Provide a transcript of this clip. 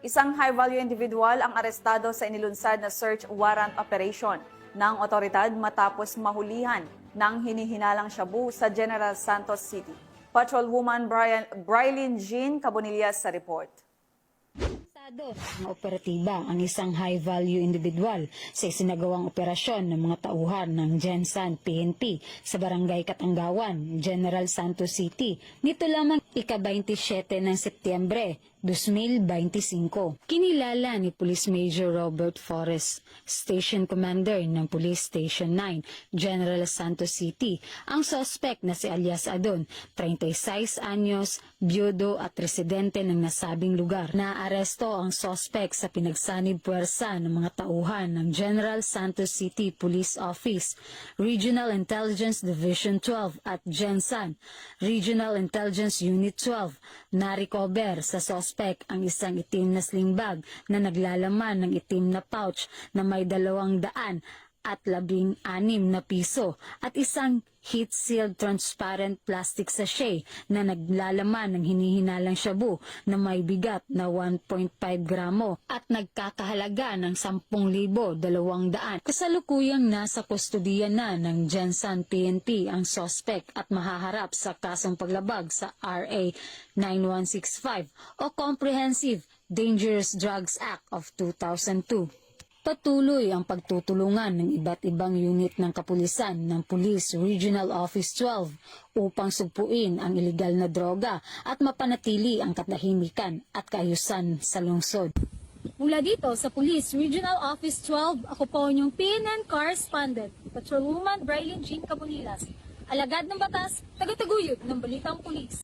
Isang high-value individual ang arestado sa inilunsad na search warrant operation ng otoridad matapos mahulihan ng hinihinalang shabu sa General Santos City. Patrolwoman Brylin Jean Cabonillas sa report. Ng operatiba ang isang high-value individual sa isinagawang operasyon ng mga tauhan ng Gensan PNP sa Barangay Katanggawan, General Santos City, nito lamang ika-27 ng Setyembre 2025. Kinilala ni Police Major Robert Forrest, Station Commander ng Police Station 9, General Santos City, ang suspect na si alias Adon, 36 anyos, byudo at residente ng nasabing lugar. Naaresto ang suspect sa pinagsanib puwersa ng mga tauhan ng General Santos City Police Office, Regional Intelligence Division 12 at Gensan, Regional Intelligence Unit 12. Na-recover sa suspect ang isang itim na sling bag na naglalaman ng itim na pouch na may 216 na piso at isang heat-sealed transparent plastic sachet na naglalaman ng hinihinalang shabu na may bigat na 1.5 gramo at nagkakahalaga ng 10,200. Kasalukuyang nasa kustodiya na ng Gensan PNP ang suspect at mahaharap sa kasong paglabag sa RA 9165 o Comprehensive Dangerous Drugs Act of 2002. Patuloy ang pagtutulungan ng iba't ibang unit ng kapulisan ng Police Regional Office 12 upang sugpuin ang ilegal na droga at mapanatili ang katahimikan at kaayusan sa lungsod. Mula dito sa Police Regional Office 12, ako po inyong PNN Correspondent, Patrolwoman Brylin Jean Cabonillas, alagad ng batas, tagataguyod ng Balitang Pulis.